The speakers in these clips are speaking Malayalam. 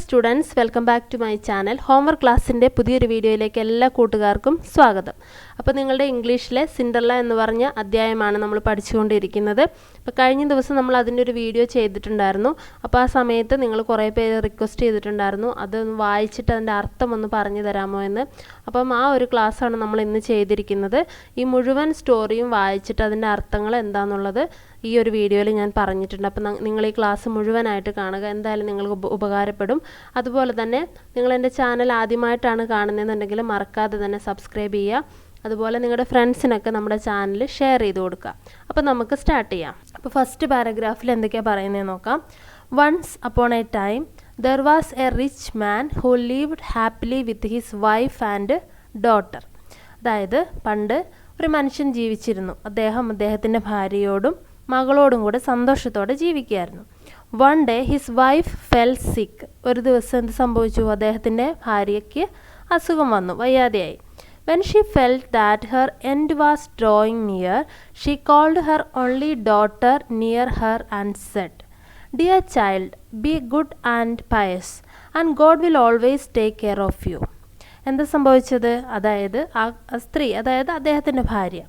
Students, welcome back to my channel. Homework ക്ലാസ്സിൻ്റെ പുതിയൊരു വീഡിയോയിലേക്ക് എല്ലാ കൂട്ടുകാർക്കും സ്വാഗതം. അപ്പോൾ നിങ്ങളുടെ ഇംഗ്ലീഷിലെ സിൻഡർല എന്ന് പറഞ്ഞ അധ്യായമാണ് നമ്മൾ പഠിച്ചുകൊണ്ടിരിക്കുന്നത്. അപ്പോൾ കഴിഞ്ഞ ദിവസം നമ്മൾ അതിൻ്റെ ഒരു വീഡിയോ ചെയ്തിട്ടുണ്ടായിരുന്നു. അപ്പോൾ ആ സമയത്ത് നിങ്ങൾ കുറേ പേര് റിക്വസ്റ്റ് ചെയ്തിട്ടുണ്ടായിരുന്നു അതൊന്ന് വായിച്ചിട്ട് അതിൻ്റെ അർത്ഥം ഒന്ന് പറഞ്ഞു തരാമോ എന്ന്. അപ്പം ആ ഒരു ക്ലാസ്സാണ് നമ്മൾ ഇന്ന് ചെയ്തിരിക്കുന്നത്. ഈ മുഴുവൻ സ്റ്റോറിയും വായിച്ചിട്ട് അതിൻ്റെ അർത്ഥങ്ങൾ എന്താണെന്നുള്ളത് ഈ ഒരു വീഡിയോയിൽ ഞാൻ പറഞ്ഞിട്ടുണ്ട്. അപ്പം നിങ്ങൾ ഈ ക്ലാസ് മുഴുവനായിട്ട് കാണുക, എന്തായാലും നിങ്ങൾക്ക് ഉപകാരപ്പെടും. അതുപോലെ തന്നെ നിങ്ങൾ എൻ്റെ ചാനൽ ആദ്യമായിട്ടാണ് കാണുന്നതെന്നുണ്ടെങ്കിൽ മറക്കാതെ തന്നെ സബ്സ്ക്രൈബ് ചെയ്യുക. അതുപോലെ നിങ്ങളുടെ ഫ്രണ്ട്സിനൊക്കെ നമ്മുടെ ചാനൽ ഷെയർ ചെയ്ത് കൊടുക്കുക. അപ്പോൾ നമുക്ക് സ്റ്റാർട്ട് ചെയ്യാം. അപ്പോൾ ഫസ്റ്റ് പാരഗ്രാഫിൽ എന്തൊക്കെയാണ് പറയുന്നത് നോക്കാം. Once upon a time there was a rich man who lived happily with his wife and daughter. അതായത് പണ്ട് ഒരു മനുഷ്യൻ ജീവിച്ചിരുന്നു. അദ്ദേഹത്തിൻ്റെ ഭാര്യയോടും മകളോടും കൂടെ സന്തോഷത്തോടെ ജീവിക്കുകയായിരുന്നു. One day his wife fell sick. ഒരു ദിവസം എന്ത് സംഭവിച്ചു? അദ്ദേഹത്തിൻ്റെ ഭാര്യയ്ക്ക് അസുഖം വന്നു, വയ്യാതെയായി. When she felt that her end was drawing near, she called her only daughter near her and said, dear child, be good and pious and God will always take care of you. എന്താ സംഭവിച്ചത്? അതായത് ആ സ്ത്രീ, അതായത് അദ്ദേഹത്തിൻ്റെ ഭാര്യ,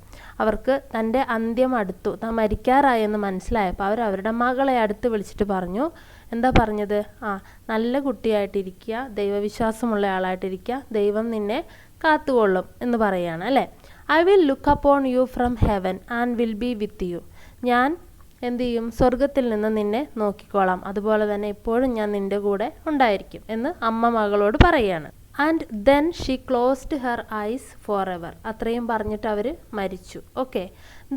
അവർക്ക് തൻ്റെ അന്ത്യം അടുത്തു, താൻ മരിക്കാറായെന്ന് മനസ്സിലായപ്പോൾ അവരുടെ മകളെ അടുത്ത് വിളിച്ചിട്ട് പറഞ്ഞു. എന്താ പറഞ്ഞത്? നല്ല കുട്ടിയായിട്ടിരിക്കുക, ദൈവവിശ്വാസമുള്ള ആളായിട്ടിരിക്കുക, ദൈവം നിന്നെ കാത്തുകൊള്ളും എന്ന് പറയുകയാണ് അല്ലേ. I will look upon you from heaven and will be with you. ഞാൻ എന്ത് ചെയ്യും? സ്വർഗത്തിൽ നിന്ന് നിന്നെ നോക്കിക്കോളാം, അതുപോലെ തന്നെ എപ്പോഴും ഞാൻ നിൻ്റെ കൂടെ ഉണ്ടായിരിക്കും എന്ന് അമ്മ മകളോട് പറയുകയാണ്. And then she closed her eyes for ever. അത്രയും പറഞ്ഞിട്ട് അവർ മരിച്ചു. Okay.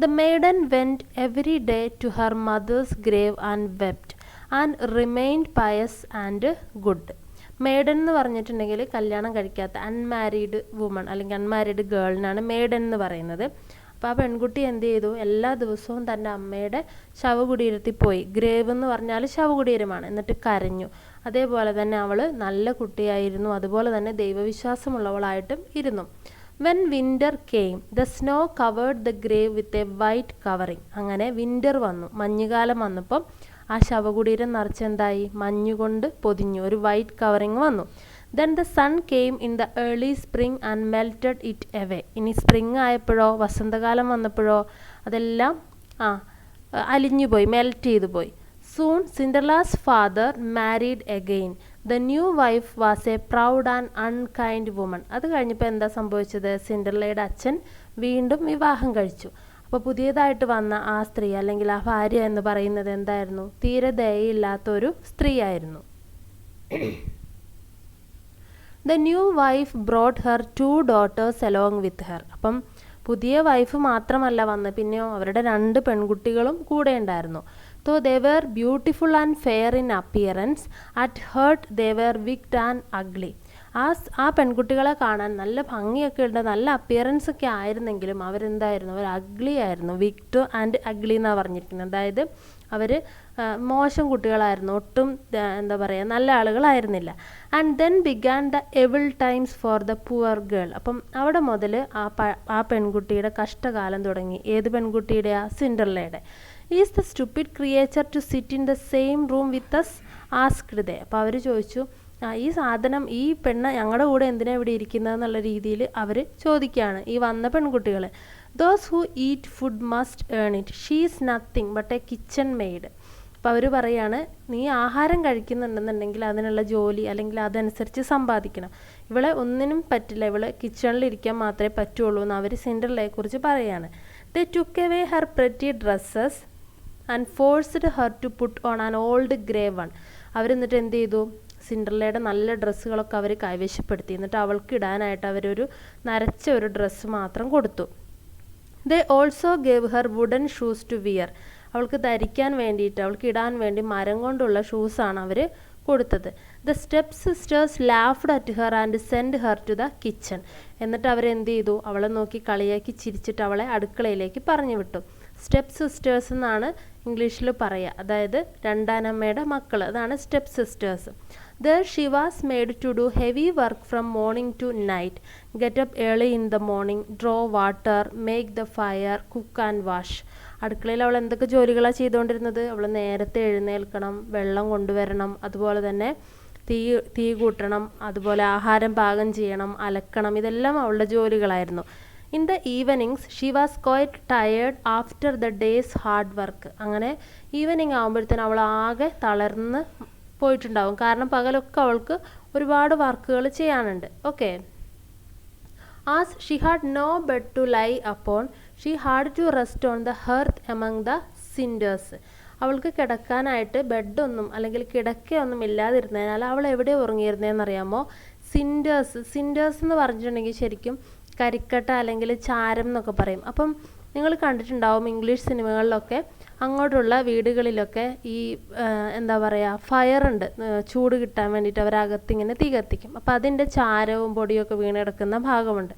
The maiden went every day to her mother's grave and wept and remained pious and good. Maiden എന്ന് പറഞ്ഞിട്ടുണ്ടെങ്കിൽ കല്യാണം കഴിക്കാത്ത അൺമാരീഡ് വുമൺ അല്ലെങ്കിൽ അൺമാരീഡ് ഗേളിനാണ് മെയ്ഡൻ എന്ന് പറയുന്നത്. അപ്പോൾ ആ പെൺകുട്ടി എന്ത് ചെയ്തു? എല്ലാ ദിവസവും തൻ്റെ അമ്മയുടെ ശവകുടീരത്തിൽ പോയി. ഗ്രേവ് എന്ന് പറഞ്ഞാൽ ശവകുടീരമാണ്. എന്നിട്ട് കരഞ്ഞു. അതേപോലെ തന്നെ അവൾ നല്ല കുട്ടിയായിരുന്നു, അതുപോലെ തന്നെ ദൈവവിശ്വാസമുള്ളവളായിട്ടും ഇരുന്നു. When winter came the snow covered the grave with a white covering. അങ്ങനെ വിൻ്റർ വന്നു, മഞ്ഞുകാലം വന്നപ്പം ആ ശവകുടീരം നിറച്ചെന്തായി? മഞ്ഞുകൊണ്ട് പൊതിഞ്ഞു, ഒരു വൈറ്റ് കവറിങ് വന്നു. Then the sun came in the early spring and melted it away. ഇനി സ്പ്രിങ് ആയപ്പോഴോ, വസന്തകാലം വന്നപ്പോഴോ അതെല്ലാം അലിഞ്ഞുപോയി, മെൽറ്റ് ചെയ്തു പോയി. Soon Cinderella's father married again. The new wife was a proud and unkind woman. അത് കഴിഞ്ഞപ്പോൾ എന്താ സംഭവിച്ചത്? സിൻഡർലയുടെ അച്ഛൻ വീണ്ടും വിവാഹം കഴിച്ചു. അപ്പോൾ പുതിയതായിട്ട് വന്ന ആ സ്ത്രീ അല്ലെങ്കിൽ ആ ഭാര്യ എന്ന് പറയുന്നത് എന്തായിരുന്നു? തീരെ ദയയില്ലാത്തൊരു സ്ത്രീയായിരുന്നു. The new wife brought her 2 daughters along with her. അപ്പം പുതിയ വൈഫ് മാത്രമല്ല വന്ന്, പിന്നെയോ അവരുടെ 2 പെൺകുട്ടികളും കൂടെ ഉണ്ടായിരുന്നു. So they were beautiful and fair in appearance, at heart they were wicked and ugly. ആ പെൺകുട്ടികളെ കാണാൻ നല്ല ഭംഗിയൊക്കെ ഉണ്ട്, നല്ല അപ്പിയറൻസ് ഒക്കെ ആയിരുന്നെങ്കിലും അവരെന്തായിരുന്നു? അവർ അഗ്ലി ആയിരുന്നു. വിക്ഡ് ആൻഡ് അഗ്ലി എന്നാണ് പറഞ്ഞിരിക്കുന്നത്. അതായത് അവർ മോശം കുട്ടികളായിരുന്നു, ഒട്ടും എന്താ പറയുക, നല്ല ആളുകളായിരുന്നില്ല. And then began the evil times for the poor girl. അപ്പം അവിടെ മുതൽ ആ പെൺകുട്ടിയുടെ കഷ്ടകാലം തുടങ്ങി. ഏത് പെൺകുട്ടിയുടെയാ? സിൻഡർലയുടെ. Is the stupid creature to sit in the same room with us asked they. അപ്പോൾ അവർ ചോദിച്ചു, ഈ സാധനം, ഈ പെണ്ണ് ഞങ്ങളുടെ കൂടെ എന്തിനാണ് ഇവിടെ ഇരിക്കുന്നത് എന്നുള്ള രീതിയിൽ അവർ ചോദിക്കുകയാണ് ഈ വന്ന പെൺകുട്ടികൾ. Those who eat food must earn it, she is nothing but A kitchen made. അപ്പോൾ അവർ പറയാണ്, നീ ആഹാരം കഴിക്കുന്നുണ്ടെന്നുണ്ടെങ്കിൽ അതിനുള്ള ജോലി അല്ലെങ്കിൽ അതനുസരിച്ച് സമ്പാദിക്കണം, ഇവളെ ഒന്നിനും പറ്റില്ല, ഇവളെ കിച്ചണിൽ ഇരിക്കാൻ മാത്രമേ പറ്റുള്ളൂ എന്ന് അവർ സിൻഡർലയെ കുറിച്ച് പറയാണ്. They took away her pretty dresses and forced her to put on an old grey one. അവരെന്നിട്ട് എന്ത് ചെയ്തു? സിൻഡർലയുടെ നല്ല ഡ്രസ്സുകളൊക്കെ അവർ കൈവശപ്പെടുത്തി. എന്നിട്ട് അവൾക്ക് ഇടാനായിട്ട് അവരൊരു നരച്ച ഒരു ഡ്രസ്സ് മാത്രം കൊടുത്തു. They also gave her wooden shoes to wear. അവൾക്ക് ധരിക്കാൻ വേണ്ടിയിട്ട്, അവൾക്ക് ഇടാൻ വേണ്ടി മരം കൊണ്ടുള്ള ഷൂസാണ് അവർ കൊടുത്തത്. The step sisters laughed at her and send her to the kitchen. എന്നിട്ട് അവരെന്ത് ചെയ്തു? അവളെ നോക്കി കളിയാക്കി ചിരിച്ചിട്ട് അവളെ അടുക്കളയിലേക്ക് പറഞ്ഞു വിട്ടു. സ്റ്റെപ്പ് സിസ്റ്റേഴ്സ് എന്നാണ് ഇംഗ്ലീഷിൽ പറയുക, അതായത് രണ്ടാനമ്മയുടെ മക്കൾ, അതാണ് step sisters. There she was made to do heavy work from morning to night, get up early in the morning, draw water, make the fire, cook and wash. അടുക്കളയിൽ അവൾ എന്തൊക്കെ ജോലികളാണ് ചെയ്തുകൊണ്ടിരുന്നത്? അവൾ നേരത്തെ എഴുന്നേൽക്കണം, വെള്ളം കൊണ്ടുവരണം, അതുപോലെ തന്നെ തീ കൂട്ടണം, അതുപോലെ ആഹാരം പാകം ചെയ്യണം, അലക്കണം, ഇതെല്ലാം അവളുടെ ജോലികളായിരുന്നു. In the evenings she was quite tired after the day's hard work. അങ്ങനെ ഈവനിങ് ആകുമ്പോഴത്തേനും അവൾ ആകെ തളർന്ന് പോയിട്ടുണ്ടാവും, കാരണം പകലൊക്കെ അവൾക്ക് ഒരുപാട് വർക്കുകൾ ചെയ്യാനുണ്ട്. Okay. As she had no bed to lie upon, she had to rest on the hearth among the cinders. അവൾക്ക് കിടക്കാനായിട്ട് ബെഡൊന്നും അല്ലെങ്കിൽ കിടക്കയൊന്നും ഇല്ലാതിരുന്നതിനാൽ അവൾ എവിടെ ഉറങ്ങിയിരുന്നതെന്നറിയാമോ? സിൻഡേഴ്സ് എന്ന് പറഞ്ഞിട്ടുണ്ടെങ്കിൽ ശരിക്കും കരിക്കട്ട അല്ലെങ്കിൽ ചാരം എന്നൊക്കെ പറയും. അപ്പം നിങ്ങൾ കണ്ടിട്ടുണ്ടാവും ഇംഗ്ലീഷ് സിനിമകളിലൊക്കെ അങ്ങോട്ടുള്ള വീടുകളിലൊക്കെ ഈ എന്താ പറയുക, ഫയറുണ്ട്, ചൂട് കിട്ടാൻ വേണ്ടിയിട്ട് അവരകത്തിങ്ങനെ തീ കത്തിക്കും. അപ്പോൾ അതിൻ്റെ ചാരവും പൊടിയൊക്കെ വീണ് കിടക്കുന്ന ഭാഗമുണ്ട്,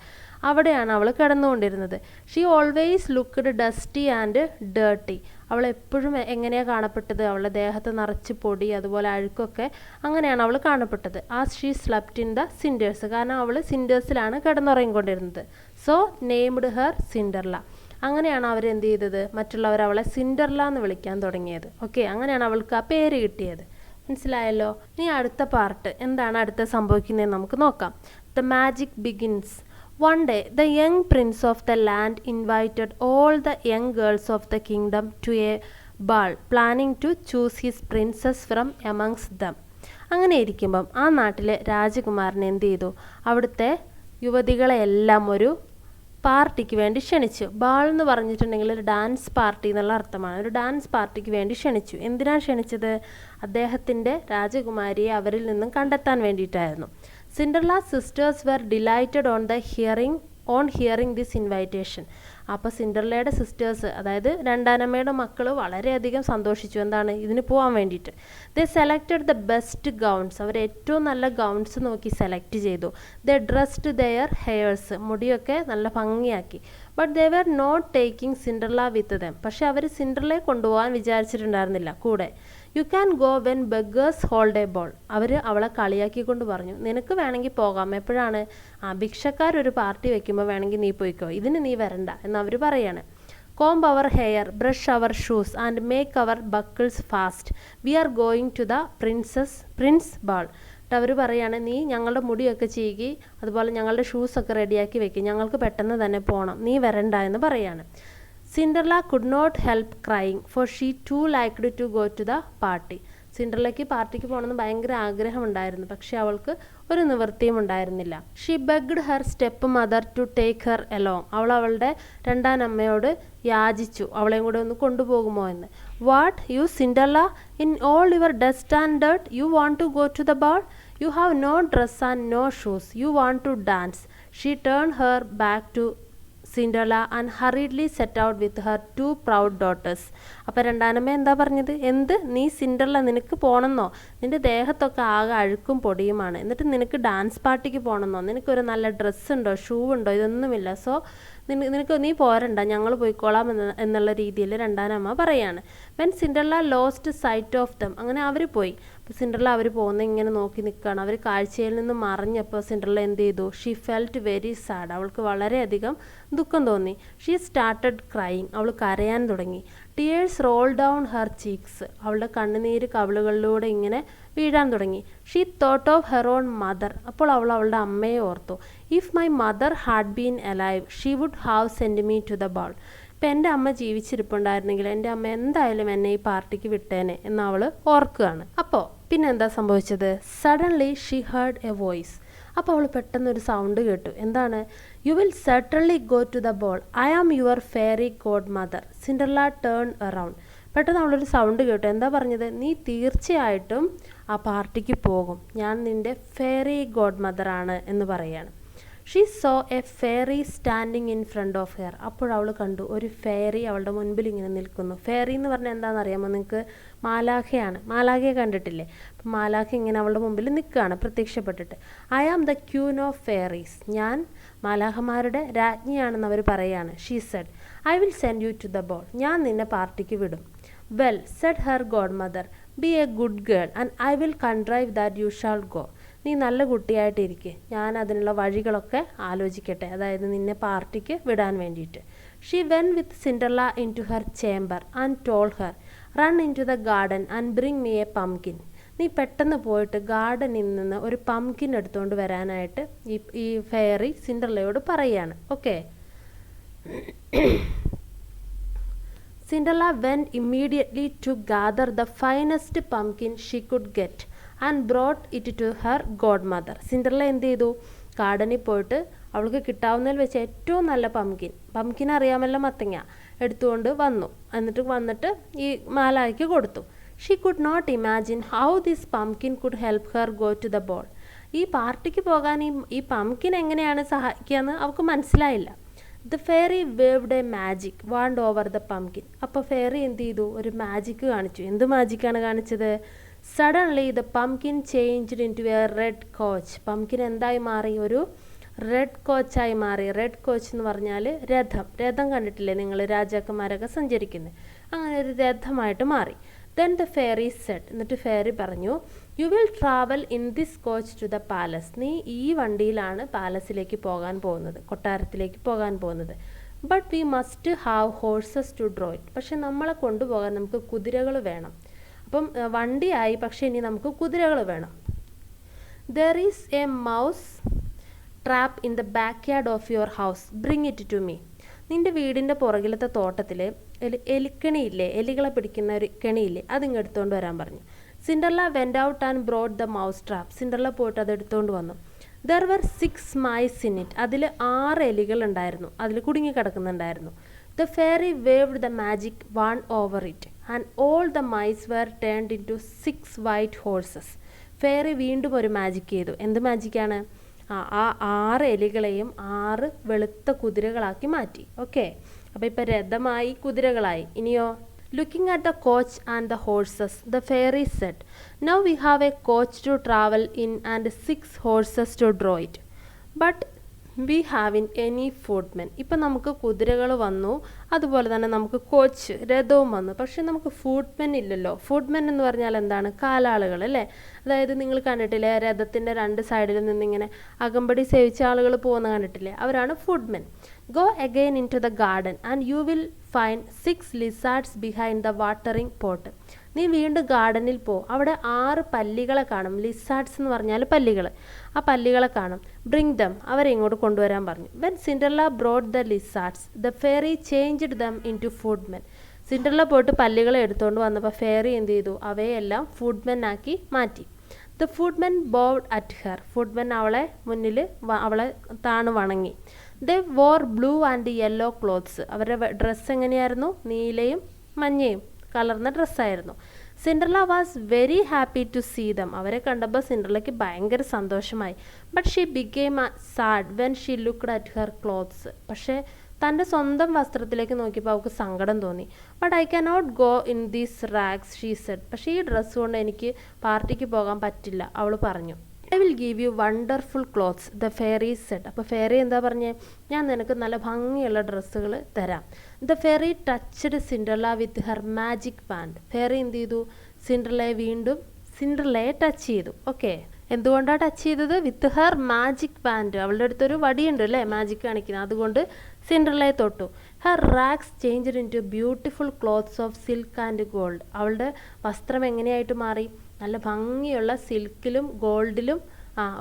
അവിടെയാണ് അവൾ കിടന്നുകൊണ്ടിരുന്നത്. She always looked dusty and dirty. അവൾ എപ്പോഴും എങ്ങനെയാണ് കാണപ്പെട്ടത്? അവളുടെ ദേഹത്ത് നിറച്ച് പൊടി, അതുപോലെ അഴുക്കൊക്കെ, അങ്ങനെയാണ് അവൾ കാണപ്പെട്ടത്. As she slept in the cinders, കാരണം അവൾ സിൻഡേഴ്സിലാണ് കിടന്നുറങ്ങിക്കൊണ്ടിരുന്നത്. So named her Cinderella. അങ്ങനെയാണ് അവരെന്ത് ചെയ്തത്? മറ്റുള്ളവർ അവളെ സിൻഡർല എന്ന് വിളിക്കാൻ തുടങ്ങിയത്. ഓക്കെ, അങ്ങനെയാണ് അവൾക്ക് ആ പേര് കിട്ടിയത്. മനസ്സിലായല്ലോ? ഇനി അടുത്ത പാർട്ട് എന്താണ് അടുത്ത സംഭവിക്കുന്നതെന്ന് നമുക്ക് നോക്കാം. The magic begins. One day, the young prince of the land invited all the young girls of the kingdom to a ball, planning to choose his princess from amongst them. അങ്ങനെ ഇരിക്കുമ്പം ആ നാട്ടിലെ രാജകുമാരൻ എന്ത് ചെയ്തു? അവിടുത്തെ യുവതികളെല്ലാം ഒരു പാർട്ടിക്ക് വേണ്ടി ക്ഷണിച്ചു. ബാൾ എന്ന് പറഞ്ഞിട്ടുണ്ടെങ്കിൽ ഒരു ഡാൻസ് പാർട്ടി എന്നുള്ള അർത്ഥമാണ്. ഒരു ഡാൻസ് പാർട്ടിക്ക് വേണ്ടി ക്ഷണിച്ചു. എന്തിനാണ് ക്ഷണിച്ചത്? അദ്ദേഹത്തിൻ്റെ രാജകുമാരിയെ അവരിൽ നിന്നും കണ്ടെത്താൻ വേണ്ടിയിട്ടായിരുന്നു. Cinderella's sisters were delighted on hearing this invitation. അപ്പോൾ സിൻഡർലയുടെ സിസ്റ്റേഴ്സ്, അതായത് രണ്ടാനമ്മയുടെ മക്കൾ വളരെയധികം സന്തോഷിച്ചു. എന്താണ്? ഇതിന് പോകാൻ വേണ്ടിയിട്ട്. They selected the best gowns. അവർ ഏറ്റവും നല്ല ഗൗൺസ് നോക്കി സെലക്ട് ചെയ്തു. They dressed their hairs. മുടിയൊക്കെ നല്ല ഭംഗിയാക്കി. But they were not taking Cinderella with them. പക്ഷെ അവർ സിൻഡർലയെ കൊണ്ടുപോകാൻ വിചാരിച്ചിട്ടുണ്ടായിരുന്നില്ല കൂടെ. You can go when beggars hold a ball. അവർ അവളെ കളിയാക്കിക്കൊണ്ട് പറഞ്ഞു, നിനക്ക് വേണമെങ്കിൽ പോകാം. എപ്പോഴാണ്? ഭിക്ഷക്കാരൊരു പാർട്ടി വെക്കുമ്പോൾ വേണമെങ്കിൽ നീ പോയിക്കോ, ഇതിന് നീ വരണ്ട എന്ന് അവർ പറയാണ്. Comb our hair, brush our shoes and make our buckles fast. We are going to the prince ball. അവർ പറയാണ്, നീ ഞങ്ങളുടെ മുടിയൊക്കെ ചീകി അതുപോലെ ഞങ്ങളുടെ ഷൂസൊക്കെ റെഡിയാക്കി വെക്കും, ഞങ്ങൾക്ക് പെട്ടെന്ന് തന്നെ പോകണം, നീ വരണ്ട എന്ന് പറയാണ്. Cinderella could not help crying for she too liked to go to the party. സിൻഡർലയ്ക്ക് പാർട്ടിക്ക് പോകണമെന്ന് ഭയങ്കര ആഗ്രഹമുണ്ടായിരുന്നു, പക്ഷെ അവൾക്ക് ഒരു നിവൃത്തിയും ഉണ്ടായിരുന്നില്ല. She begged her stepmother to take her along. അവൾ അവളുടെ രണ്ടാനമ്മയോട് യാചിച്ചു, അവളെയും കൂടെ ഒന്ന് കൊണ്ടുപോകുമോ എന്ന്. What, you Cinderella, in all your dust and dirt you want to go to the ball? You have no dress and no shoes, U want to dance. She turn her back to Cinderella and hurriedly set out with her two proud daughters. അപ്പോൾ രണ്ടാനമ്മ എന്താ പറഞ്ഞത്? എന്ത്, നീ സിൻഡർല നിനക്ക് പോകണമെന്നോ? നിൻ്റെ ദേഹത്തൊക്കെ ആകെ അഴുക്കും പൊടിയുമാണ്, എന്നിട്ട് നിനക്ക് ഡാൻസ് പാർട്ടിക്ക് പോകണമെന്നോ? നിനക്കൊരു നല്ല ഡ്രസ്സ് ഉണ്ടോ, ഷൂ ഉണ്ടോ? ഇതൊന്നുമില്ല. സോ നീ പോരണ്ട, ഞങ്ങൾ പോയിക്കോളാം എന്നുള്ള രീതിയിൽ രണ്ടാനമ്മ പറയാണ്. When Cinderella lost sight of them. അങ്ങനെ അവർ പോയി. അപ്പോൾ സിൻഡർല അവർ പോകുന്ന ഇങ്ങനെ നോക്കി നിൽക്കുകയാണ്. അവർ കാഴ്ചയിൽ നിന്ന് മറിഞ്ഞപ്പോൾ സിൻഡർല എന്ത് ചെയ്തു? She felt very sad. അവൾക്ക് വളരെയധികം ദുഃഖം തോന്നി. She started crying. അവൾ കരയാൻ തുടങ്ങി. Tears roll down her cheeks. അവളുടെ കണ്ണുനീര് കവിളുകളിലൂടെ ഇങ്ങനെ വീഴാൻ തുടങ്ങി. She thought of her own mother. അപ്പോൾ അവൾ അവളുടെ അമ്മയെ ഓർത്തു. If my mother had been alive she would have send me to the ball. ഇപ്പം എൻ്റെ അമ്മ ജീവിച്ചിരിപ്പുണ്ടായിരുന്നെങ്കിൽ എൻ്റെ അമ്മ എന്തായാലും എന്നെ ഈ പാർട്ടിക്ക് വിട്ടേനെ എന്ന് അവൾ ഓർക്കുകയാണ്. അപ്പോൾ പിന്നെ എന്താ സംഭവിച്ചത്? Suddenly she heard a voice. അപ്പോൾ അവൾ പെട്ടെന്നൊരു സൗണ്ട് കേട്ടു. എന്താണ്? You will certainly go to the ball, I am your fairy god mother. Cinderella turn around. പെട്ടെന്ന് അവളൊരു സൗണ്ട് കേട്ടു. എന്താ പറഞ്ഞത്? നീ തീർച്ചയായിട്ടും ആ പാർട്ടിക്ക് പോകും, ഞാൻ നിൻ്റെ ഫെയറി ഗോഡ് മദറാണ് എന്ന് പറയാണ്. She saw a fairy standing in front of her. അപ്പോഴവൾ കണ്ടു ഒരു ഫെയറി അവളുടെ മുൻപിൽ ഇങ്ങനെ നിൽക്കുന്നു. ഫെയറി എന്ന് പറഞ്ഞാൽ എന്താണെന്ന് അറിയാമോ നിങ്ങൾക്ക്? മാലാഖയാണ്. മാലാഖയെ കണ്ടിട്ടില്ലേ? അപ്പം മാലാഖ ഇങ്ങനെ അവളുടെ മുമ്പിൽ നിൽക്കുകയാണ് പ്രത്യക്ഷപ്പെട്ടിട്ട്. I am the queen of fairies. ഞാൻ മാലാഖമാരുടെ രാജ്ഞിയാണെന്ന് അവർ പറയാണ്. She said, I will send you to the ball. ഞാൻ നിന്നെ പാർട്ടിക്ക് വിടും. Well said her godmother, be a good girl and I will contrive that you shall go. നീ നല്ല കുട്ടിയായിട്ടിരിക്കെ, ഞാൻ അതിനുള്ള വഴികളൊക്കെ ആലോചിക്കട്ടെ, അതായത് നിന്നെ പാർട്ടിക്ക് വിടാൻ വേണ്ടിയിട്ട്. She went with Cinderella into her chamber and told her, run into the garden and bring me a pumpkin. നീ പെട്ടെന്ന് പോയിട്ട് ഗാർഡനിൽ നിന്ന് ഒരു പംകിൻ എടുത്തുകൊണ്ട് വരാനായിട്ട് ഈ ഫെയറി സിൻഡർലയോട് പറയുകയാണ്. Okay. Cinderella went immediately to gather the finest pumpkin she could get and brought it to her godmother. Cinderella എന്ത് ചെയ്തു? ഗാർഡനിൽ പോയിട്ട് അവൾക്ക് കിട്ടാവുന്നതിൽ വെച്ച് ഏറ്റവും നല്ല പംകിൻ അറിയാമല്ലോ, മത്തങ്ങ എടുത്തുകൊണ്ട് വന്നു. എന്നിട്ട് ഈ മാലായ്ക്ക് കൊടുത്തു. She could not imagine how this pumpkin could help her go to the ball. ഈ പാർട്ടിക്ക് പോകാൻ ഈ പംകിൻ എങ്ങനെയാണ് സഹായിക്കുകയെന്ന് അവൾക്ക് മനസ്സിലായില്ല. The fairy waved a magic wand over the pumpkin. അപ്പോൾ ഫെയറി എന്ത് ചെയ്തു? ഒരു മാജിക്ക് കാണിച്ചു. എന്ത് മാജിക്കാണ് കാണിച്ചത്? Suddenly the pumpkin changed into a red coach. പംകിൻ എന്തായി മാറി? ഒരു റെഡ് കോച്ചായി മാറി. റെഡ് കോച്ച് എന്ന് പറഞ്ഞാൽ രഥം കണ്ടിട്ടില്ലേ നിങ്ങൾ? രാജാക്കന്മാരൊക്കെ സഞ്ചരിക്കുന്നത്. അങ്ങനെ ഒരു രഥമായിട്ട് മാറി. ദെൻ ദ ഫെയറി സെഡ്, എന്നിട്ട് ഫെയറി പറഞ്ഞു, you will travel in this coach to the palace. നീ ഈ വണ്ടിയിലാണ് പാലസിലേക്ക് പോകാൻ പോകുന്നത്, കൊട്ടാരത്തിലേക്ക് പോകാൻ പോകുന്നത്. But we must have horses to draw it. പക്ഷെ നമ്മളെ കൊണ്ടുപോകാൻ നമുക്ക് കുതിരകൾ വേണം. അപ്പം വണ്ടിയായി, പക്ഷെ ഇനി നമുക്ക് കുതിരകൾ വേണം. There is a mouse trap in the back yard of your house, bring it to me. നിൻ്റെ വീടിൻ്റെ പുറകിലത്തെ തോട്ടത്തിൽ എലിക്കണിയില്ലേ, എലികളെ പിടിക്കുന്ന ഒരു കെണിയില്ലേ, അതിങ്ങ് എടുത്തുകൊണ്ട് വരാൻ പറഞ്ഞു. Cinderella went out and brought the mouse trap. Cinderella പോയിട്ട് അത് എടുത്തുകൊണ്ട് വന്നു. There were 6 mice in it. അതിൽ 6 എലികൾ ഉണ്ടായിരുന്നു, അതിൽ കുടുങ്ങി കിടക്കുന്നുണ്ടായിരുന്നു. The fairy waved the magic wand over it and all the mice were turned into 6 white horses. Fairy വീണ്ടും ഒരു മാജിക് ചെയ്തു. എന്ത് മാജിക്കാണ്? ആ 6 എലികളെയും 6 വെളുത്ത കുതിരകളാക്കി മാറ്റി. ഓക്കെ. അപ്പോൾ ഇപ്പോൾ രഥമായി, കുതിരകളായി. ഇനിയോ? Looking at the coach and the horses, the fairy said, now we have a coach to travel in and 6 horses to draw it, but we haven't any footmen. ഇപ്പം നമുക്ക് കുതിരകൾ വന്നു, അതുപോലെ തന്നെ നമുക്ക് കോച്ച് രഥവും വന്നു, പക്ഷെ നമുക്ക് ഫുഡ്മെൻ ഇല്ലല്ലോ. ഫുഡ്മെൻ എന്ന് പറഞ്ഞാൽ എന്താണ്? കാലാളുകൾ അല്ലേ? അതായത് നിങ്ങൾ കണ്ടിട്ടില്ലേ, രഥത്തിൻ്റെ 2 സൈഡിൽ നിന്നിങ്ങനെ അകമ്പടി സേവിച്ച ആളുകൾ പോകുന്ന കണ്ടിട്ടില്ലേ? അവരാണ് footmen. Go again into the garden and you will find 6 lizards behind the watering pot. നീ വീണ്ടും ഗാർഡനിൽ പോ, അവിടെ 6 പല്ലികളെ കാണും. ലിസാർഡ്സ് എന്ന് പറഞ്ഞാൽ പല്ലികൾ. ആ പല്ലികളെ കാണും. ബ്രിങ് ദം, അവരെ ഇങ്ങോട്ട് കൊണ്ടുവരാൻ പറഞ്ഞു. When Cinderella brought the lizards the fairy changed them into footmen. സിൻഡർല പോയിട്ട് പല്ലികളെ എടുത്തുകൊണ്ട് വന്നപ്പോൾ ഫെയറി എന്ത് ചെയ്തു? അവയെല്ലാം ഫുഡ്മെൻ ആക്കി മാറ്റി. The footmen bowed at her. Footmen അവളെ മുന്നിൽ അവളെ താണു വണങ്ങി. They wore blue and yellow clothes. അവരുടെ ഡ്രസ്സ് എങ്ങനെയായിരുന്നു? നീലയും മഞ്ഞയും കലർന്ന ഡ്രസ്സായിരുന്നു. Cinderella was very happy to see them. അവരെ കണ്ടപ്പോൾ സിൻഡർലയ്ക്ക് ഭയങ്കര സന്തോഷമായി. But she became sad when she looked at her clothes. പക്ഷേ തൻ്റെ സ്വന്തം വസ്ത്രത്തിലേക്ക് നോക്കിയപ്പോൾ അവൾക്ക് സങ്കടം തോന്നി. But I cannot go in these rags she said. പക്ഷേ ഈ ഡ്രസ്സ് കൊണ്ട് എനിക്ക് പാർട്ടിക്ക് പോകാൻ പറ്റില്ല, അവൾ പറഞ്ഞു. I will give you wonderful clothes the fairy said. അപ്പോൾ ഫെയറി എന്താ പറഞ്ഞേ? ഞാൻ നിനക്ക് നല്ല ഭംഗിയുള്ള ഡ്രസ്സുകൾ തരാം. The fairy touched Cinderella with her magic wand. Fairy എന്ത് ചെയ്തു? സിൻഡർലയെ ടച്ച് ചെയ്തു. ഓക്കെ. എന്തുകൊണ്ടാണ് ടച്ച് ചെയ്തത്? With her magic wand. അവളുടെ അടുത്തൊരു വടിയുണ്ട് അല്ലേ, മാജിക് കാണിക്കുന്നത്, അതുകൊണ്ട് സിൻഡർലയെ തൊട്ടു. Her rags changed into beautiful clothes of silk and gold. അവളുടെ വസ്ത്രം എങ്ങനെയായിട്ട് മാറി? നല്ല ഭംഗിയുള്ള സിൽക്കിലും ഗോൾഡിലും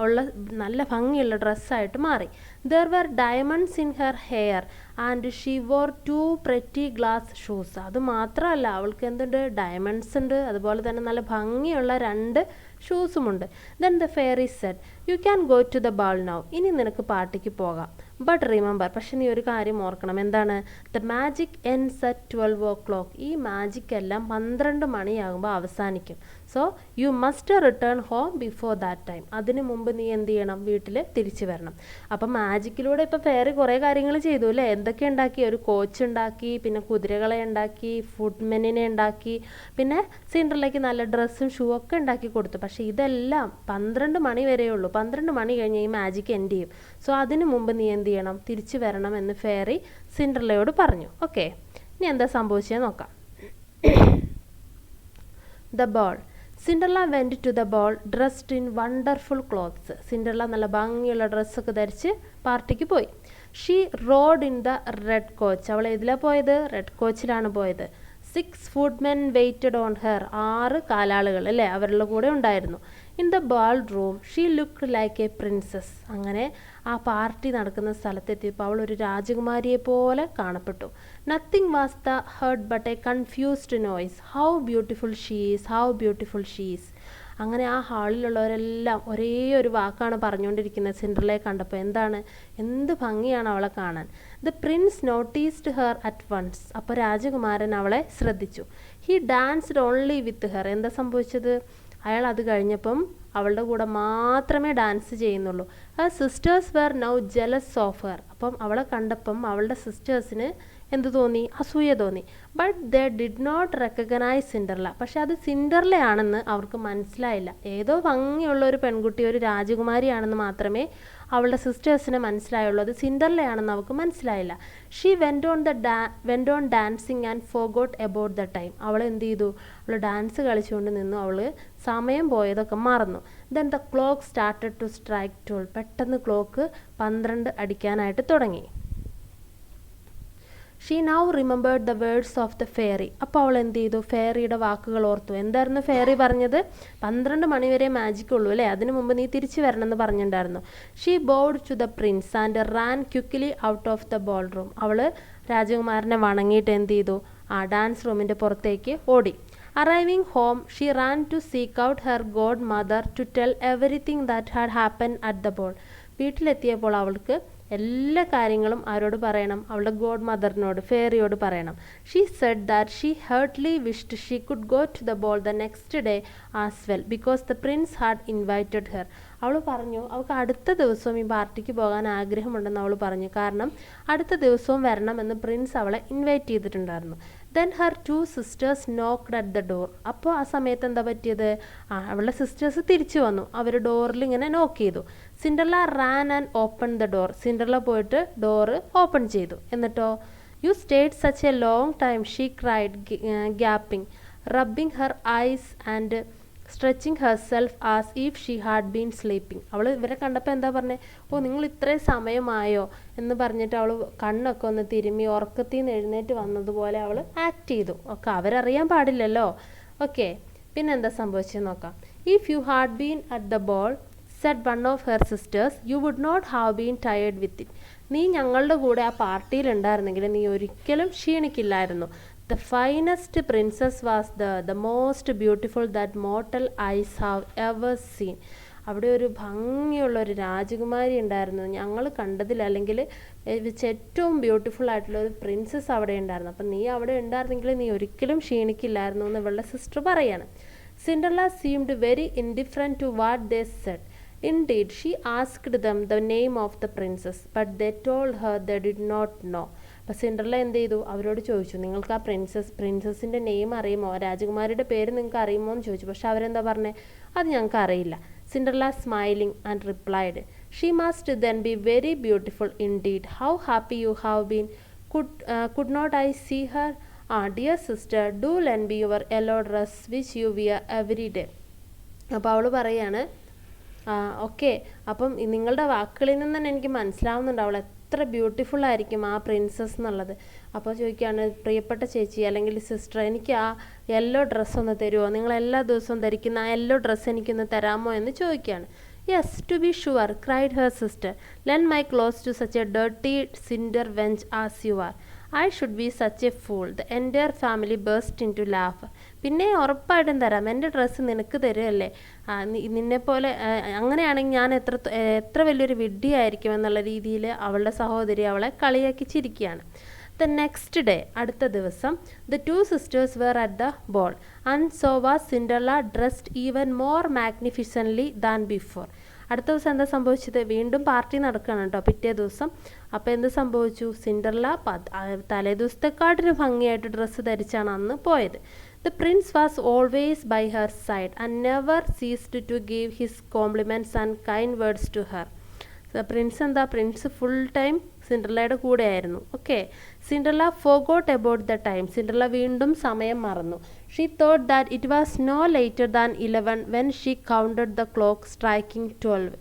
ഉള്ള നല്ല ഭംഗിയുള്ള ഡ്രസ്സായിട്ട് മാറി. There were diamonds in her hair and she wore 2 pretty glass shoes. അത് മാത്രമല്ല, അവൾക്ക് എന്തുണ്ട്? ഡയമണ്ട്സ് ഉണ്ട്, അതുപോലെ തന്നെ നല്ല ഭംഗിയുള്ള 2 ഷൂസുമുണ്ട്. Then the fairy said, you can go to the ball now. ഇനി നിനക്ക് പാർട്ടിക്ക് പോകാം. ബട്ട് റിമെമ്പർ, പക്ഷെ നീ ഒരു കാര്യം ഓർക്കണം. എന്താണ്? The magic ends at 12 o'clock. ഈ മാജിക് എല്ലാം 12 മണിയാകുമ്പോൾ അവസാനിക്കും. So you must return home before that time. അതിന് മുമ്പ് നീ എന്ത് ചെയ്യണം? വീട്ടിൽ തിരിച്ചു വരണം. അപ്പം മാജിക്കിലൂടെ ഇപ്പോൾ ഫെയറി കുറേ കാര്യങ്ങൾ ചെയ്തു അല്ലേ? എന്തൊക്കെ ഉണ്ടാക്കി? ഒരു കോച്ച് ഉണ്ടാക്കി, പിന്നെ കുതിരകളെ ഉണ്ടാക്കി, ഫുഡ്മെനിനെ ഉണ്ടാക്കി, പിന്നെ സിൻഡർലയ്ക്ക് നല്ല ഡ്രസ്സും ഷൂ ഒക്കെ ഉണ്ടാക്കി കൊടുത്തു. പക്ഷേ ഇതെല്ലാം 12 മണി വരെയുള്ളൂ. 12 മണി കഴിഞ്ഞ് ഈ മാജിക് എൻഡ് ചെയ്യും. സോ അതിന് മുമ്പ് നീ എന്ത് ചെയ്യണം? തിരിച്ചു വരണം എന്ന് ഫെയറി സിൻഡർലയോട് പറഞ്ഞു. ഓക്കെ. ഇനി എന്താ സംഭവിച്ചത് നോക്കാം. The ball. Cinderella went to the ball dressed in wonderful clothes. Cinderella നല്ല ഭംഗിയുള്ള ഡ്രസ്സൊക്കെ ധരിച്ച് പാർട്ടിക്ക് പോയി. She rode in the red coach. അവൾ ഏതിലാണ് പോയത്? റെഡ് കോച്ചിലാണ് പോയത്. 6 footmen waited on her. 6 കാലാളുകൾ അല്ലേ അവരുടെ കൂടെ ഉണ്ടായിരുന്നു. In the ball room she looked like A princess. അങ്ങനെ ആ പാർട്ടി നടക്കുന്ന സ്ഥലത്തെത്തിയപ്പോൾ അവൾ ഒരു രാജകുമാരിയെ പോലെ കാണപ്പെട്ടു. Nothing was the heard but A confused noise. How beautiful she's, how beautiful she's. അങ്ങനെ ആ ഹാളിലുള്ളവരെല്ലാം ഒരേ ഒരു വാക്കാണ് പറഞ്ഞുകൊണ്ടിരിക്കുന്നത് സിൻഡ്രല്ലയെ കണ്ടപ്പോൾ. എന്താണ്, എന്ത് ഭംഗിയാണ് അവളെ കാണാൻ. The prince noticed her at once. അപ്പോൾ രാജകുമാരൻ അവളെ ശ്രദ്ധിച്ചു. He danced only with her. എന്താ സംഭവിച്ചത്, അയാൾ അത് കഴിഞ്ഞപ്പം അവളുടെ കൂടെ മാത്രമേ ഡാൻസ് ചെയ്യുന്നുള്ളൂ. Her sisters were now jealous of her. അപ്പം അവളെ കണ്ടപ്പം അവളുടെ സിസ്റ്റേഴ്സിന് എന്ത് തോന്നി, അസൂയ തോന്നി. But they did not recognise Cinderella. പക്ഷെ അത് സിൻഡർലയാണെന്ന് അവർക്ക് മനസ്സിലായില്ല. ഏതോ ഭംഗിയുള്ള ഒരു പെൺകുട്ടി, ഒരു രാജകുമാരിയാണെന്ന് മാത്രമേ അവളുടെ സിസ്റ്റേഴ്സിന് മനസ്സിലായുള്ളൂ. അത് സിൻഡർലയാണെന്ന് അവർക്ക് മനസ്സിലായില്ല. She went on dancing and forgot about the time. അവൾ എന്ത് ചെയ്തു, അവൾ ഡാൻസ് കളിച്ചുകൊണ്ട് നിന്നു. അവൾ സമയം പോയതൊക്കെ മറന്നു. Then the clock started to strike 12. പെട്ടെന്ന് ക്ലോക്ക് 12 അടിക്കാനായിട്ട് തുടങ്ങി. She now remembered the words of the fairy. അപ്പോൾ അവൾ എന്ത് ചെയ്തു, ഫെയറിയുടെ വാക്കുകൾ ഓർത്തു. എന്തായിരുന്നു ഫെയറി പറഞ്ഞത്, 12 മണിവരെ മാജിക് ഉള്ളൂ അല്ലേ, അതിനു മുമ്പ് നീ തിരിച്ചു വരണമെന്ന് പറഞ്ഞിട്ടുണ്ടായിരുന്നു. She bowed to the prince and ran quickly out of the ball room. അവൾ രാജകുമാരനെ വണങ്ങിയിട്ട് എന്ത് ചെയ്തു, ആ ഡാൻസ് റൂമിൻ്റെ പുറത്തേക്ക് ഓടി. Arriving home, she ran to seek out her godmother to tell everything that had happened at the ball. വീട്ടിലെത്തിയപ്പോൾ അവൾക്ക് എല്ലാ കാര്യങ്ങളും ആരോട് പറയണം, അവളുടെ ഗോഡ് മദറിനോട്, ഫെയറിയോട് പറയണം. She said that she heartily wished she could go to the ball the next day as well because the prince had invited her. അവൾ പറഞ്ഞു അവൾക്ക് അടുത്ത ദിവസവും ഈ പാർട്ടിക്ക് പോകാൻ ആഗ്രഹമുണ്ടെന്ന് അവൾ പറഞ്ഞു. കാരണം അടുത്ത ദിവസവും വരണമെന്ന് പ്രിൻസ് അവളെ ഇൻവൈറ്റ് ചെയ്തിട്ടുണ്ടായിരുന്നു. Then Har 2 sisters knocked at the door. അപ്പോൾ ആ സമയത്ത് എന്താ പറ്റിയത്, അവളുടെ സിസ്റ്റേഴ്സ് തിരിച്ചു വന്നു. അവർ ഡോറിൽ ഇങ്ങനെ നോക്ക് ചെയ്തു. Cinderella ran and open the door. Cinderella പോയിട്ട് ഡോറ് ഓപ്പൺ ചെയ്തു. എന്നിട്ടോ, you stayed such a long time she cried gaping, rubbing her eyes and stretching herself as if she had been sleeping. അവൾ ഇവരെ കണ്ടപ്പോൾ എന്താ പറഞ്ഞത്, ഓ നിങ്ങൾ ഇത്രയും സമയമായോ എന്ന് പറഞ്ഞിട്ട് അവൾ കണ്ണൊക്കെ ഒന്ന് തിരുമ്മി ഉറക്കത്തിൽ നിന്ന് എഴുന്നേറ്റ് വന്നതുപോലെ അവൾ ആക്ട് ചെയ്തു. ഒക്കെ അവരറിയാൻ പാടില്ലല്ലോ. ഓക്കെ, പിന്നെ എന്താ സംഭവിച്ചതെന്ന് നോക്കാം. If you had been at the ball said one of her sisters you would not have been tired with it. നീ ഞങ്ങളുടെ കൂടെ ആ പാർട്ടിയിൽ ഉണ്ടായിരുന്നെങ്കിൽ നീ ഒരിക്കലും ക്ഷീണിക്കില്ലായിരുന്നു. The finest princess was the most beautiful that mortal eyes have ever seen. അവിടെ ഒരു ഭംഗിയുള്ള ഒരു രാജകുമാരി ഉണ്ടായിരുന്നു, ഞങ്ങൾ കണ്ടതിൽ അല്ലെങ്കിൽ വെച്ച് ഏറ്റവും ബ്യൂട്ടിഫുൾ ആയിട്ടുള്ള ഒരു പ്രിൻസസ് അവിടെ ഉണ്ടായിരുന്നു. അപ്പം നീ അവിടെ ഉണ്ടായിരുന്നെങ്കിൽ നീ ഒരിക്കലും ക്ഷീണിക്കില്ലായിരുന്നു എന്ന് ഇവളുടെ സിസ്റ്റർ പറയാണ്. Cinderella seemed very indifferent to what they said. Indeed, she asked them the name of the princess, but they told her they did not know. അപ്പോൾ സിൻഡർല എന്ത് ചെയ്തു, അവരോട് ചോദിച്ചു നിങ്ങൾക്ക് ആ പ്രിൻസസിൻ്റെ നെയിം അറിയുമോ, രാജകുമാരിയുടെ പേര് നിങ്ങൾക്ക് അറിയുമോ എന്ന് ചോദിച്ചു. പക്ഷെ അവരെന്താ പറഞ്ഞത്, അത് ഞങ്ങൾക്ക് അറിയില്ല. Cinderella smiling and replied, she must then be very beautiful indeed. How happy you have been. Could not I see her. Dear sister, do lend me your yellow dress which you wear every day. അപ്പോൾ അവൾ പറയാണ്, ഓക്കെ, അപ്പം നിങ്ങളുടെ വാക്കുകളിൽ നിന്ന് തന്നെ എനിക്ക് മനസ്സിലാവുന്നുണ്ട് അവൾ എത്ര ബ്യൂട്ടിഫുൾ ആയിരിക്കും ആ പ്രിൻസസ് എന്നുള്ളത്. അപ്പോൾ ചോദിക്കുകയാണ്, പ്രിയപ്പെട്ട ചേച്ചി അല്ലെങ്കിൽ സിസ്റ്റർ, എനിക്ക് ആ യെല്ലോ ഡ്രസ്സ് ഒന്ന് തരുമോ, നിങ്ങൾ എല്ലാ ദിവസവും ധരിക്കുന്ന ആ യെല്ലോ ഡ്രസ്സ് എനിക്കൊന്ന് തരാമോ എന്ന് ചോദിക്കുകയാണ്. Yes, to be sure, cried her sister. Lend my clothes to such a dirty cinder wench as you are. I should be such a fool. The entire family burst into laugh. പിന്നെ ഉറപ്പായിട്ടും തരാം, എൻ്റെ ഡ്രസ്സ് നിനക്ക് തരുമല്ലേ, നിന്നെപ്പോലെ അങ്ങനെയാണെങ്കിൽ ഞാൻ എത്ര വലിയൊരു വിഡ്ഢിയായിരിക്കും എന്നുള്ള രീതിയിൽ അവളുടെ സഹോദരി അവളെ കളിയാക്കി ചിരിക്കുകയാണ്. ദ നെക്സ്റ്റ് ഡേ, അടുത്ത ദിവസം, the 2 sisters were at the ball and so was Cinderella dressed even more magnificently than before. അടുത്ത ദിവസം എന്താ സംഭവിച്ചത്, വീണ്ടും പാർട്ടി നടക്കുകയാണ് കേട്ടോ പിറ്റേ ദിവസം. അപ്പോൾ എന്ത് സംഭവിച്ചു, സിൻഡർല തലേ ദിവസത്തെക്കാട്ടിലും ഭംഗിയായിട്ട് ഡ്രസ്സ് ധരിച്ചാണ് അന്ന് പോയത്. The prince was always by her side and never ceased to give his compliments and kind words to her. Prince full time സിൻഡർലയുടെ കൂടെ ആയിരുന്നു. Okay, Cinderella forgot about the time. Cinderella വീണ്ടും സമയം മറന്നു. She thought that it was no later than 11 when she counted the clock striking 12.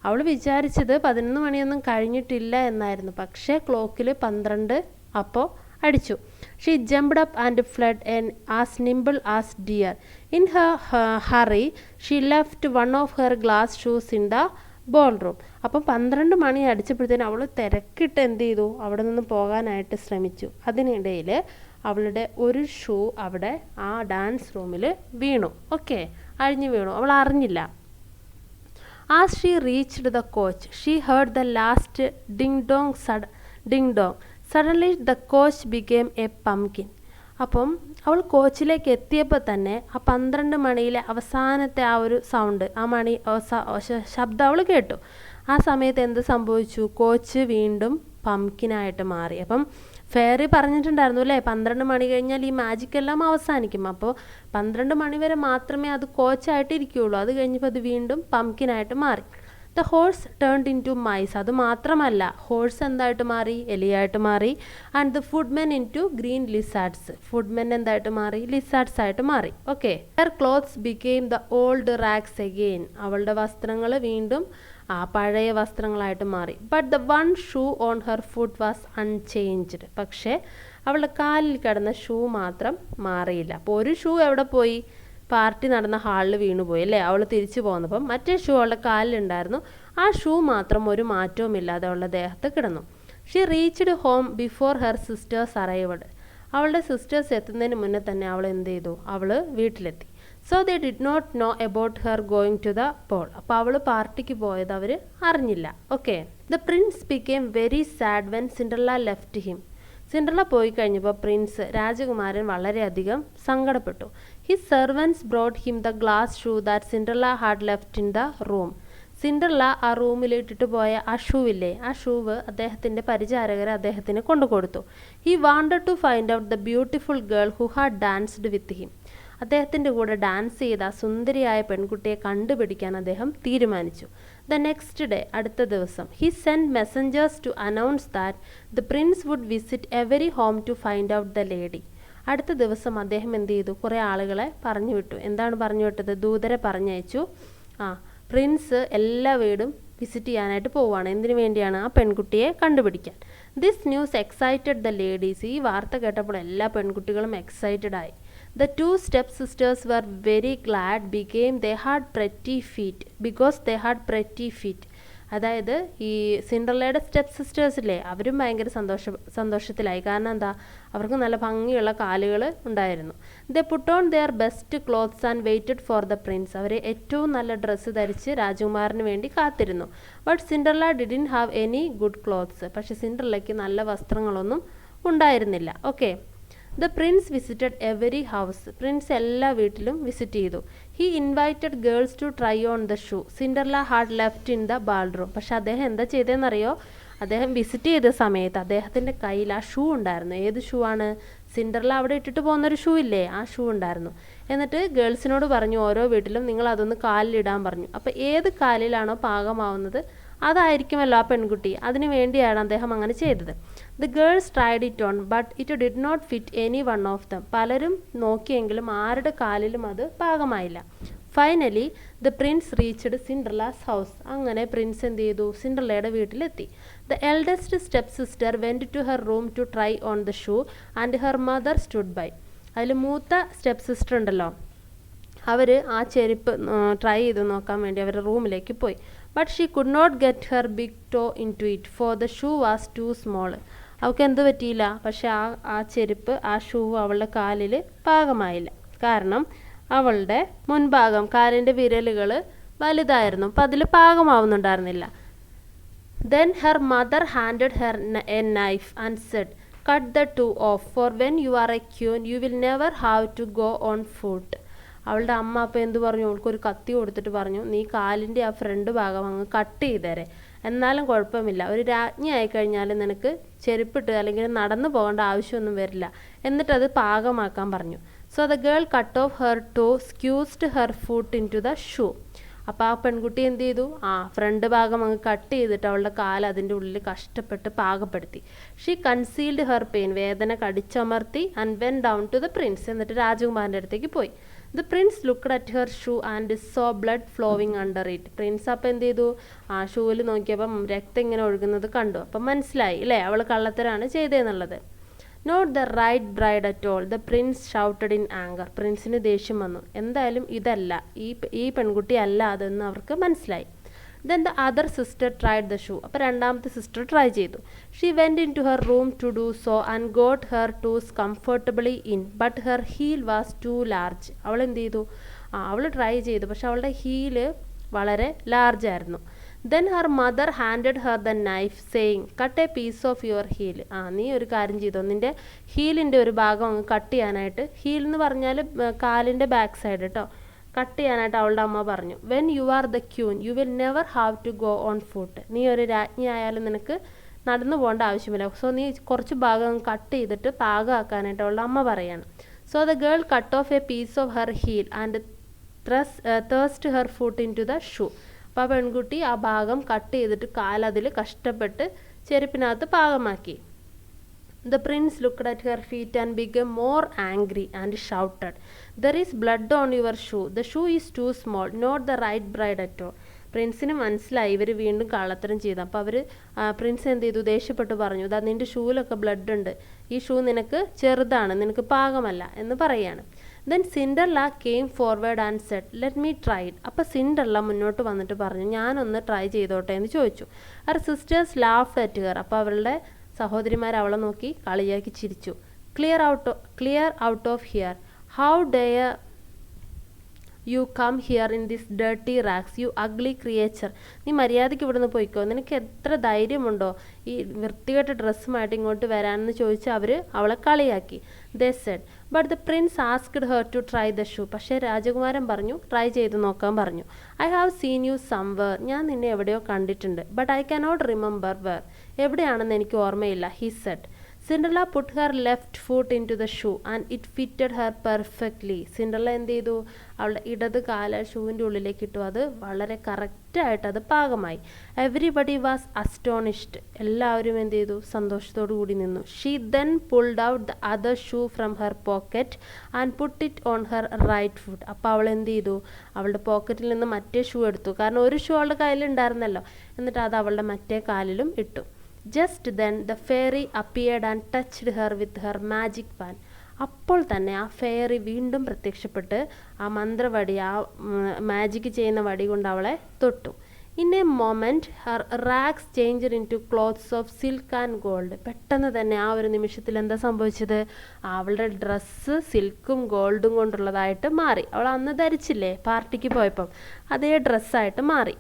അവൾ വിചാരിച്ചത് 11 മണിയൊന്നും കഴിഞ്ഞിട്ടില്ല എന്നായിരുന്നു. പക്ഷേ ക്ലോക്കിൽ 12 അപ്പോൾ അടിച്ചു. She jumped up and fled and as nimble as deer. In her hurry, she left one of her glass shoes in the ballroom. അപ്പം 12 മണി അടിച്ചപ്പോഴത്തേനും അവൾ തിരക്കിട്ട് എന്ത് ചെയ്തു, അവിടെ നിന്ന് പോകാനായിട്ട് ശ്രമിച്ചു. അതിനിടയിൽ അവളുടെ ഒരു ഷൂ അവിടെ ആ ഡാൻസ് റൂമിൽ വീണു. ഓക്കെ, അഴിഞ്ഞു വീണു. അവൾ അറിഞ്ഞില്ല. As she reached the coach, she heard the last ding-dong. Suddenly the coach became a pumpkin. അപ്പം അവൾ കോച്ചിലേക്ക് എത്തിയപ്പോൾ തന്നെ ആ 12 മണിയിലെ അവസാനത്തെ ആ ഒരു സൗണ്ട്, ആ മണി ശബ്ദം അവൾ കേട്ടു. ആ സമയത്ത് എന്ത് സംഭവിച്ചു? കോച്ച് വീണ്ടും പംകിനായിട്ട് മാറി. അപ്പം ഫെയറി പറഞ്ഞിട്ടുണ്ടായിരുന്നു അല്ലേ, 12 മണി കഴിഞ്ഞാൽ ഈ മാജിക് എല്ലാം അവസാനിക്കും. അപ്പോൾ 12 മണി വരെ മാത്രമേ അത് കോച്ചായിട്ട് ഇരിക്കുകയുള്ളൂ. അത് കഴിഞ്ഞപ്പോൾ അത് വീണ്ടും പംകിനായിട്ട് മാറി. The horse turned into mice. അത് മാത്രമല്ല, ഹോഴ്സ് എന്തായിട്ട് മാറി? എലിയായിട്ട് മാറി. And the footmen into green lizards. Footmen എന്തായിട്ട് മാറി? ലിസാർഡ്സ് ആയിട്ട് മാറി. Okay, her clothes became the old rags again. അവളുടെ വസ്ത്രങ്ങൾ വീണ്ടും പഴയ വസ്ത്രങ്ങളായിട്ട് മാറി. But the one shoe on her foot was unchanged. പക്ഷേ അവളുടെ കാലിൽ കിടന്ന ഷൂ മാത്രം മാറിയില്ല. അപ്പോൾ ഒരു ഷൂ എവിടെ പോയി? പാർട്ടി നടന്ന ഹാളിൽ വീണുപോയി അല്ലേ. അവൾ തിരിച്ചു പോകുന്നപ്പം മറ്റേ ഷൂ അവളുടെ കാലിലുണ്ടായിരുന്നു. ആ ഷൂ മാത്രം ഒരു മാറ്റവുമില്ലാതെ അവളുടെ ദേഹത്ത് കിടന്നു. She reached home before her sisters arrived. അവളുടെ സിസ്റ്റേഴ്സ് എത്തുന്നതിന് മുന്നേ തന്നെ അവൾ എന്ത് ചെയ്തു? അവൾ വീട്ടിലെത്തി. So they did not know about her going to the ball. അപ്പോൾ അവൾ പാർട്ടിക്ക് പോയത് അവർ അറിഞ്ഞില്ല. Okay, the prince became very sad when Cinderella left him. Cinderella പോയി കഴിഞ്ഞപ്പോൾ പ്രിൻസ് രാജകുമാരൻ വളരെയധികം സങ്കടപ്പെട്ടു. His servants brought him the glass shoe that Cinderella had left in the room. Cinderella ആ റൂമിൽ ഇട്ടിട്ട് പോയ ആ ഷൂ ഇല്ലേ, ആ ഷൂവ് അദ്ദേഹത്തിൻ്റെ പരിചാരകർ അദ്ദേഹത്തിന് കൊണ്ടുകൊടുത്തു. He wanted to find out the beautiful girl who had danced with him. അദ്ദേഹത്തിൻ്റെ കൂടെ ഡാൻസ് ചെയ്ത സുന്ദരിയായ പെൺകുട്ടിയെ കണ്ടുപിടിക്കാൻ അദ്ദേഹം തീരുമാനിച്ചു. ദ നെക്സ്റ്റ് ഡേ, അടുത്ത ദിവസം, he send messengers to announce that the prince would visit every home to find out the lady. അടുത്ത ദിവസം അദ്ദേഹം എന്ത് ചെയ്തു? കുറേ ആളുകളെ പറഞ്ഞു വിട്ടു. എന്താണ് പറഞ്ഞു വിട്ടത്? ദൂതരെ പറഞ്ഞയച്ചു. പ്രിൻസ് എല്ലാ വീടും വിസിറ്റ് ചെയ്യാനായിട്ട് പോവുകയാണ്. എന്തിനു വേണ്ടിയാണ്? ആ പെൺകുട്ടിയെ കണ്ടുപിടിക്കാൻ. This news excited the ladies. ഈ വാർത്ത കേട്ടപ്പോൾ എല്ലാ പെൺകുട്ടികളും എക്സൈറ്റഡ് ആയി. The two stepsisters were very glad because they had pretty feet. അതായത് ഈ സിൻഡർലയുടെ സ്റ്റെപ്പ് സിസ്റ്റേഴ്സ് ഇല്ലേ, അവരും ഭയങ്കര സന്തോഷത്തിലായി. കാരണം എന്താ? അവർക്ക് നല്ല ഭംഗിയുള്ള കാലുകൾ ഉണ്ടായിരുന്നു. They put on their best clothes and waited for the prince. അവർ ഏറ്റവും നല്ല ഡ്രസ്സ് ധരിച്ച് രാജകുമാരന് വേണ്ടി കാത്തിരുന്നു. But Cinderella didn't have any good clothes. പക്ഷെ സിൻഡർലയ്ക്ക് നല്ല വസ്ത്രങ്ങളൊന്നും ഉണ്ടായിരുന്നില്ല. Okay, the prince visited every house. Prince എല്ലാ വീട്ടിലും വിസിറ്റ് ചെയ്തു. He invited girls to try on the shoe Cinderella had left in the ballroom. പക്ഷെ അദ്ദേഹം എന്താ ചെയ്തതെന്നറിയോ? അദ്ദേഹം വിസിറ്റ് ചെയ്ത സമയത്ത് അദ്ദേഹത്തിൻ്റെ കയ്യിൽ ആ ഷൂ ഉണ്ടായിരുന്നു. ഏത് ഷൂ ആണ്? സിൻഡർല അവിടെ ഇട്ടിട്ട് പോകുന്നൊരു ഷൂ ഇല്ലേ, ആ ഷൂ ഉണ്ടായിരുന്നു. എന്നിട്ട് ഗേൾസിനോട് പറഞ്ഞു, ഓരോ വീട്ടിലും നിങ്ങൾ അതൊന്ന് കാലിലിടാൻ പറഞ്ഞു. അപ്പോൾ ഏത് കാലിലാണോ പാകമാവുന്നത് അതായിരിക്കുമല്ലോ ആ പെൺകുട്ടി. അതിനു വേണ്ടിയാണ് അദ്ദേഹം അങ്ങനെ ചെയ്തത്. The girls tried it on but it did not fit any one of them. പലരും നോക്കിയെങ്കിലും ആരുടെ കാലിലും അത് പാകമായില്ല. Finally the prince reached Cinderella's house. അങ്ങനെ പ്രിൻസ് എന്ത് ചെയ്തു? സിൻഡർലയുടെ വീട്ടിലെത്തി. The eldest step sister went to her room to try on the shoe and her mother stood by. അതിൽ മൂത്ത സ്റ്റെപ്പ് സിസ്റ്റർ ഉണ്ടല്ലോ, അവർ ആ ചെരുപ്പ് ട്രൈ ചെയ്ത് നോക്കാൻ വേണ്ടി അവരുടെ റൂമിലേക്ക് പോയി. But she could not get her big toe into it for the shoe was too small. അവൾക്ക് എന്ത് പറ്റിയില്ല? പക്ഷെ ആ ചെരുപ്പ്, ആ ഷൂ അവളുടെ കാലിൽ പാകമായില്ല. കാരണം അവളുടെ മുൻഭാഗം, കാലിൻ്റെ വിരലുകൾ വലുതായിരുന്നു. അപ്പം അതിൽ പാകമാവുന്നുണ്ടായിരുന്നില്ല. Then her mother handed her a knife and said, cut the toe off for when you are a queen you will never have to go on foot. അവളുടെ അമ്മ അപ്പോൾ എന്ത് പറഞ്ഞു? അവൾക്കൊരു കത്തി കൊടുത്തിട്ട് പറഞ്ഞു, നീ കാലിൻ്റെ ആ ഫ്രണ്ട് ഭാഗം അങ്ങ് കട്ട് ചെയ്തേരെ, എന്നാലും കുഴപ്പമില്ല. ഒരു രാജ്ഞി ആയിക്കഴിഞ്ഞാൽ നിനക്ക് ചെരുപ്പിട്ട് അല്ലെങ്കിൽ നടന്നു പോകേണ്ട ആവശ്യമൊന്നും വരില്ല. എന്നിട്ടത് പാകമാക്കാൻ പറഞ്ഞു. So the girl cut off her toe squeezed her foot into the shoe. അപ്പോൾ ആ പെൺകുട്ടി എന്ത് ചെയ്തു? ഫ്രണ്ട് ഭാഗം അങ്ങ് കട്ട് ചെയ്തിട്ട് അവളുടെ കാല് അതിൻ്റെ ഉള്ളിൽ കഷ്ടപ്പെട്ട് പാകപ്പെടുത്തി. She concealed her pain. വേദന കടിച്ചമർത്തി. And went down to the prince. എന്നിട്ട് രാജകുമാരൻ്റെ അടുത്തേക്ക് പോയി. The prince looked at her shoe and saw blood flowing under it. Prince അപ്പം എന്ത് ചെയ്തു? ആ ഷൂവിൽ നോക്കിയപ്പം രക്തം ഇങ്ങനെ ഒഴുകുന്നത് കണ്ടു. അപ്പം മനസ്സിലായി അല്ലേ അവൾ കള്ളത്തരാണ് ചെയ്തതെന്നുള്ളത്. Not the right bride at all, the prince shouted in anger. പ്രിൻസിന് ദേഷ്യം വന്നു. എന്തായാലും ഇതല്ല, ഈ പെൺകുട്ടി അല്ല അതെന്ന് അവർക്ക് മനസ്സിലായി. Then the other sister tried the shoe. അപ്പോൾ രണ്ടാമത്തെ സിസ്റ്റർ ട്രൈ ചെയ്തു. She went into her room to do so and got her toes comfortably in but her heel was too large. അവൾ എന്ത് ചെയ്തു? അവൾ ട്രൈ ചെയ്തു, പക്ഷെ അവളുടെ ഹീല് വളരെ ലാർജ് ആയിരുന്നു. Then her mother handed her the knife saying cut a piece of your heel. നീ ഒരു കാര്യം ചെയ്തോ, നിൻ്റെ ഹീലിൻ്റെ ഒരു ഭാഗം അങ്ങ് കട്ട് ചെയ്യാനായിട്ട്. ഹീൽ എന്ന് പറഞ്ഞാൽ കാലിൻ്റെ ബാക്ക് സൈഡ് കേട്ടോ. കട്ട് ചെയ്യാനായിട്ട് അവളുടെ അമ്മ പറഞ്ഞു. When you are the queen you will never have to go on foot. നീ ഒരു രാജ്ഞി ആയാലും നിനക്ക് നടന്നു പോകേണ്ട ആവശ്യമില്ല. സോ നീ കുറച്ച് ഭാഗം കട്ട് ചെയ്തിട്ട് പാകമാക്കാനായിട്ട് അവളുടെ അമ്മ പറയാണ്. So the girl cut off a piece of her heel and thrust her foot into the shoe. അപ്പോൾ ആ പെൺകുട്ടി ആ ഭാഗം കട്ട് ചെയ്തിട്ട് കാലതിൽ കഷ്ടപ്പെട്ട് ചെരുപ്പിനകത്ത് പാകമാക്കി. The prince looked at her feet and became more angry and shouted, "There is blood on your shoe. The shoe is too small, not the right bride at all." പ്രിൻസിന് മനസ്സിലായി ഇവർ വീണ്ടും കള്ളത്തരം ചെയ്തു. അപ്പോൾ അവർ പ്രിൻസ് എന്ത് ചെയ്തു? ദേഷ്യപ്പെട്ട് പറഞ്ഞു, ഇതാ നിൻ്റെ ഷൂവിലൊക്കെ ബ്ലഡ് ഉണ്ട്, ഈ ഷൂ നിനക്ക് ചെറുതാണ്, നിനക്ക് പാകമല്ല എന്ന് പറയാണ്. Then Cinderella came forward and said, let me try it. അപ്പോൾ സിൻഡർല മുന്നോട്ട് വന്നിട്ട് പറഞ്ഞു, ഞാനൊന്ന് ട്രൈ ചെയ്തോട്ടെ എന്ന് ചോദിച്ചു. Her sisters laughed at her. അപ്പോൾ അവളുടെ സഹോദരിമാർ അവളെ നോക്കി കളിയാക്കി ചിരിച്ചു. Clear out of here, how dare you come here in this dirty rags, you ugly creature. നീ മര്യാദയ്ക്ക് ഇവിടുന്ന് പോയിക്കോ, നിനക്ക് എത്ര ധൈര്യമുണ്ടോ ഈ വൃത്തികെട്ട ഡ്രസ്സുമായിട്ട് ഇങ്ങോട്ട് വരാനെന്ന് ചോദിച്ച് അവളെ കളിയാക്കി. They said, but the prince asked her to try the shoe. പക്ഷേ രാജകുമാരൻ പറഞ്ഞു, ട്രൈ ചെയ്ത് നോക്കാൻ പറഞ്ഞു. I have seen you somewhere, ഞാൻ നിന്നെ എവിടെയോ കണ്ടിട്ടുണ്ട്. But I cannot remember where, എവിടെയാണെന്ന് എനിക്ക് ഓർമ്മയില്ല. He said. Cinderella put her left foot into the shoe and it fitted her perfectly. Cinderella എന്ത് ചെയ്തു? അവളുടെ ഇടത് കാല് ഷൂവിൻ്റെ ഉള്ളിലേക്ക് ഇട്ടു. അത് വളരെ കറക്റ്റായിട്ട് അത് പാകമായി. Everybody was astonished. എല്ലാവരും എന്ത് ചെയ്തു? സന്തോഷത്തോടു കൂടി നിന്നു. She then pulled out the other shoe from her pocket and put it on her right foot. അപ്പോൾ അവൾ എന്ത് ചെയ്തു? അവളുടെ പോക്കറ്റിൽ നിന്ന് മറ്റേ ഷൂ എടുത്തു. കാരണം ഒരു ഷൂ അവളുടെ കയ്യിലുണ്ടായിരുന്നല്ലോ. എന്നിട്ട് അത് അവളുടെ മറ്റേ കാലിലും ഇട്ടു. Just then the fairy appeared and touched her with her magic pan. അപ്പോൾ തന്നെ ആ ഫെയറി വീണ്ടും പ്രത്യക്ഷപ്പെട്ട് ആ മന്ത്രവടി, ആ മാജിക് ചെയ്യുന്ന വടി കൊണ്ട് അവളെ തൊട്ടു. In a moment her rags changed into clothes of silk and gold. പെട്ടെന്ന് തന്നെ ആ ഒരു നിമിഷത്തിൽ എന്താ സംഭവിച്ചത്? അവളുടെ ഡ്രസ്സ് സിൽക്കും ഗോൾഡും കൊണ്ടുള്ളതായിട്ട് മാറി. അവൾ അന്ന് ധരിച്ചില്ലേ പാർട്ടിക്ക് പോയപ്പം, അതേ ഡ്രസ്സായിട്ട് മാറി.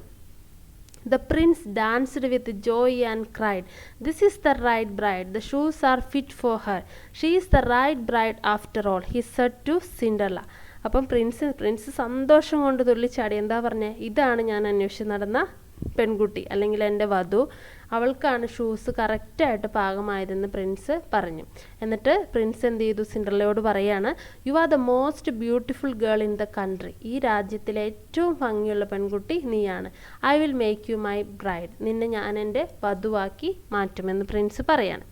The prince danced with joy and cried, "This is the right bride. The shoes are fit for her. She is the right bride after all," he said to Cinderella. അപ്പം പ്രിൻസ് സന്തോഷം കൊണ്ട് തുള്ളിച്ചാടി. എന്താ പറഞ്ഞേ? ഇതാണ് ഞാൻ അന്വേഷിച്ച് നടന്ന പെൺകുട്ടി, അല്ലെങ്കിൽ എൻ്റെ വധു. അവൾക്കാണ് ഷൂസ് കറക്റ്റായിട്ട് പാകമായതെന്ന് പ്രിൻസ് പറഞ്ഞു. എന്നിട്ട് പ്രിൻസ് എന്ത് ചെയ്തു? സിൻഡർലയോട് പറയാണ്, you are the most beautiful girl in the country. ഈ രാജ്യത്തിലെ ഏറ്റവും ഭംഗിയുള്ള പെൺകുട്ടി നീയാണ്. I will make you my bride. നിന്നെ ഞാൻ എൻ്റെ വധുവാക്കി മാറ്റുമെന്ന് പ്രിൻസ് പറയാണ്.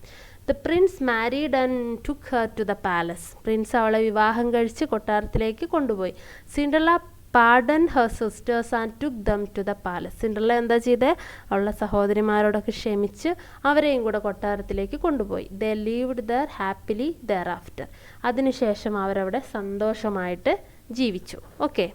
The prince married and took her to the palace. Prince അവളെ വിവാഹം കഴിച്ച് കൊട്ടാരത്തിലേക്ക് കൊണ്ടുപോയി. Cinderella pardon her sisters and took them to the palace. Cinderella എന്താ ചെയ്തേ? അവളുടെ സഹോദരിമാരോടൊക്കെ ക്ഷമിച്ച് അവരെയും കൂടെ കൊട്ടാരത്തിലേക്ക് കൊണ്ടുപോയി. They lived there happily there after. അതിനുശേഷം അവരവിടെ സന്തോഷമായിട്ട് ജീവിച്ചു. ഓക്കെ.